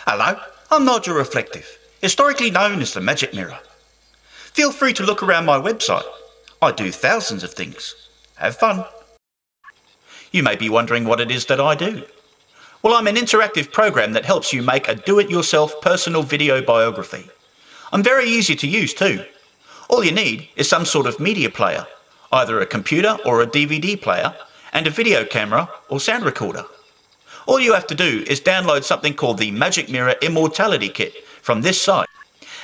Hello, I'm Nigel Reflective, historically known as the Magic Mirror. Feel free to look around my website. I do thousands of things. Have fun. You may be wondering what it is that I do. Well, I'm an interactive program that helps you make a do-it-yourself personal video biography. I'm very easy to use too. All you need is some sort of media player, either a computer or a DVD player, and a video camera or sound recorder. All you have to do is download something called the Magic Mirror Immortality Kit from this site,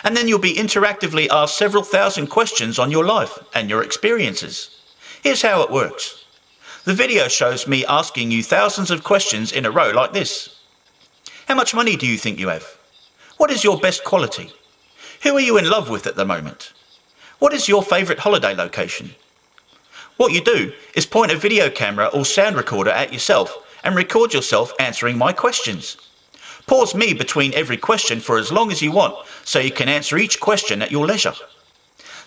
and then you'll be interactively asked several thousand questions on your life and your experiences. Here's how it works. The video shows me asking you thousands of questions in a row like this. How much money do you think you have? What is your best quality? Who are you in love with at the moment? What is your favourite holiday location? What you do is point a video camera or sound recorder at yourself and record yourself answering my questions. Pause me between every question for as long as you want so you can answer each question at your leisure.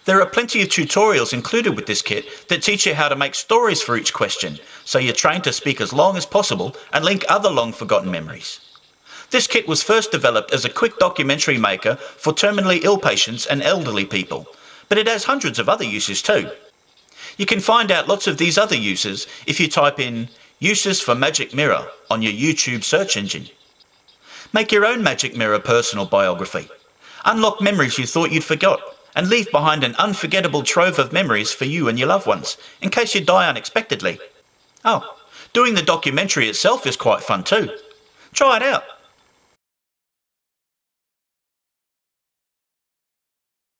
There are plenty of tutorials included with this kit that teach you how to make stories for each question so you're trained to speak as long as possible and link other long forgotten memories. This kit was first developed as a quick documentary maker for terminally ill patients and elderly people, but it has hundreds of other uses too. You can find out lots of these other uses if you type in Uses for Magic Mirror on your YouTube search engine. Make your own Magic Mirror personal biography. Unlock memories you thought you'd forgot and leave behind an unforgettable trove of memories for you and your loved ones in case you die unexpectedly. Oh, doing the documentary itself is quite fun too. Try it out.